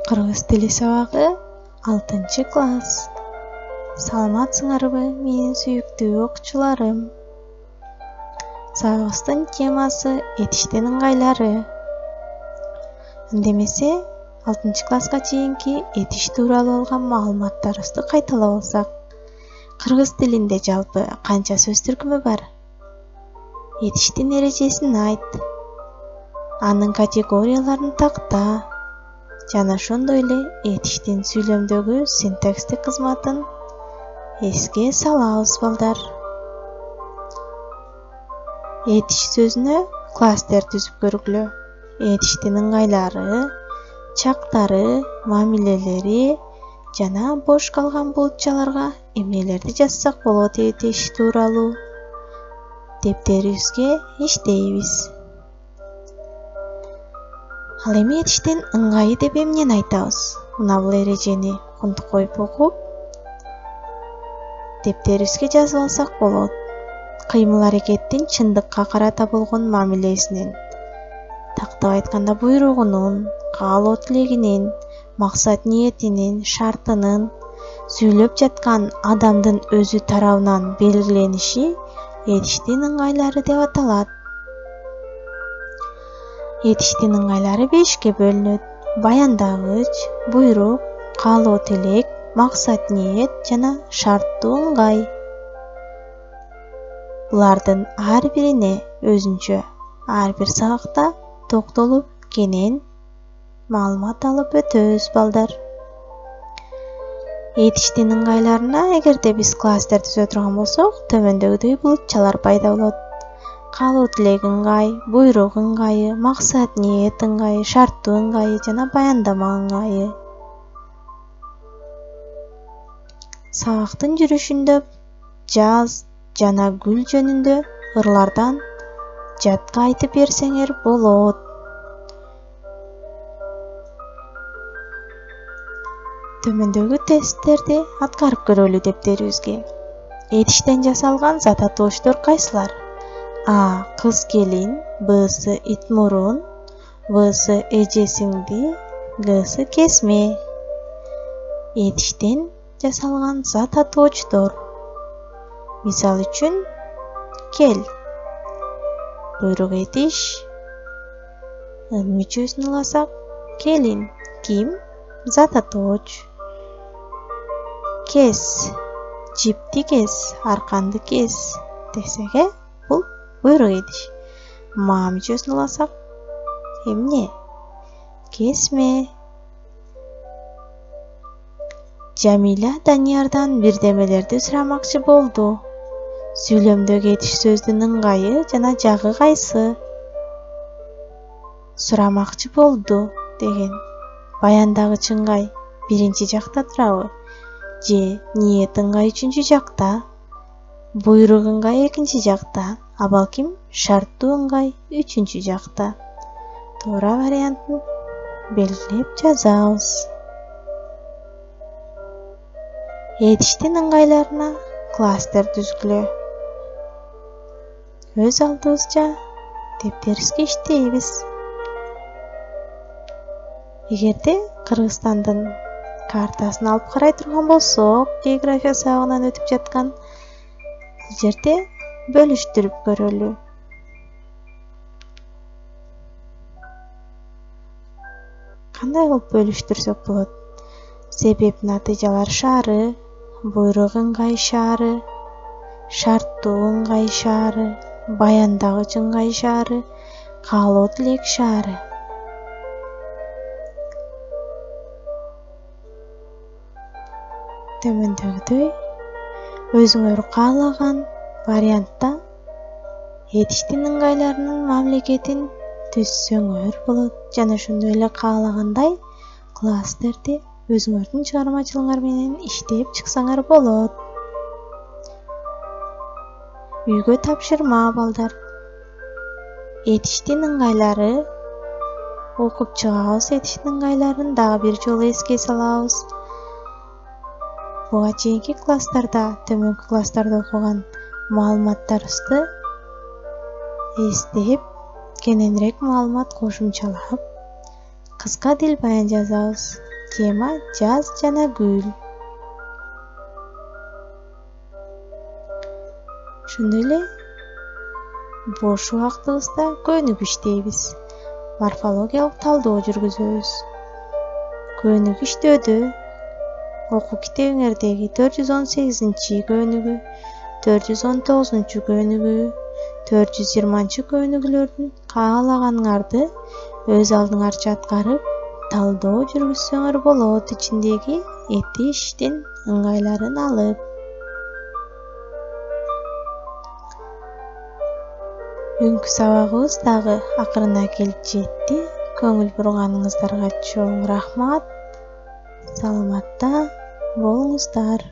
Кыргыз тили сабагы 6-класс. Саламатсыңарбы, менин сүйүктүү окуучуларым? Сабагыбыздын темасы этиштин ыңгайлары. Эндемесе 6-класска чейинки этиш тууралуу алган маалыматтарыбызды кайталап алсак, кыргыз тилинде жалпы канча сөз түркүмү бар? Этиштин эрежесин айт, анын категорияларын такта, жана ошондой эле этиштин сүйлөмдөгү синтакстик кызматын эске салабыз балдар. Этиш сөзүнө класстер түзүп көргүлө. Этиштин ыңгайлары, чактары, мамилелери жана бош калган булутчаларга эмнелерди жазсак болот этиш тууралуу дептерибизге иштейбиз. Ал эми этиштин ыңгайы деп эмнени айтабыз? Мына бул эрежени кунтук коюп окуп, дептерибизге жазып алсак болот. Кыймыл-аракеттин чындыкка карата болгон мамилесинин, тактап айтканда буйругунун, каалоо тилегинин, максат ниетинин, шартынын, сүйлөп жаткан адамдын өзү тарабынан белгилениши этиштин ыңгайлары деп аталат. Этиштин ыңгайлары 5ке бөлүнөт: баяндагыч, буйрук, каалоо тилек, максат ниет жана шарттуу ыңгай. Булардын ар бирине өзүнчө ар бир сабакта токтолуп кенен маалымат алып өтөбүз балдар. Этиштин ыңгайларына эгерде биз класстер түзө турган болсок, төмөндөгүдөй булутчалар пайда болот: каалоо тилек ыңгай, буйрук ыңгайы, максат ниет ыңгайы, шарттуу ыңгайы жана баяндама ыңгайы. Сабактын жүрүшүндө жаз жана гүл жөнүндө ырлардан жатка айтып берсеңер болот. Төмөндөгү тесттерди аткарып көрөлү дептерибизге. Этиштен жасалган зат атоочтор кайсылар? А. Кыз келин, Б. Ит мурун, В. Эже сиңди, Г. Кесме. Этиштен жасалган зат атоочтор. Мисал үчүн, кел, буйрук этиш. Мүчөсүн ыласак, келин, ким, зат атооч. Кес, жипти кес, арканды кес десек, бул буйрук этиш. Ма мүчөсүн ыласак, эмне? Кесме. Жамиля Даниярдан бирдемелерди сурамакчы болду. Сүйлөмдөгү этиш сөздүн ыңгайы жана жагы кайсы? Сурамакчы болду деген баяндагыч ыңгай биринчи жакта турабы? Же ниет ыңгай үчүнчү жакта? Буйрук ыңгай экинчи жакта, а балким шарттуу ыңгай үчүнчү жакта. Туура вариантын белгилеп жазабыз. Этиштин ыңгайларына класстер түзгүлө. Өз алдыбызча дептерибизге иштейбиз. Эгерде Кыргызстандын картасын алып карай турган болсок, география сабагынан өтүп жаткан, бул жерде бөлүштүрүп көрөлү. Кандай кылып бөлүштүрсөк болот? Себеп натыйжалар шаары, буйрук ыңгай шаары, шарттуу ыңгай шаары, баяндагыч ыңгай шаары, каалоо тилек шаары. Төмөндөгүдөй өзүңөр каалаган вариантта этиштин ыңгайларынын мамлекетин түзсөңөр болот. Жана ошондой эле каалагандай класстерди өзүңөрдүн чыгармачылыгыңар менен иштеп чыксаңар болот. Үйгө тапшырма балдар. Этиштин ыңгайлары окуп чыгабыз. Этиштин ыңгайларын дагы бир жолу эске салабыз. Буга чейинки класстарда, төмөнкү класстарда окуган маалыматтарыбызды эстеп, кененирээк маалымат кошумчалап, кыска дил баян жазабыз. Тема жаз жана гүл. Ошондой эле бош убактыбызда көнүк иштейбиз. Морфологиялык талдоо жүргүзөбүз. Көнүк иштөөдө окуу китебиңердеги 418-көнүгү, 419-көнүгү, 420-көнүгүлөрдүн каалаганыңарды өз алдыңарча аткарып, талдоо жүргүзсөңөр болот, ичиндеги эти иштин ыңгайларын алып. Бүгүнкү сабагыбыз дагы акырына келип жетти. Көңүл бурганыңыздарга чоң рахмат. Саламатта болуңуздар.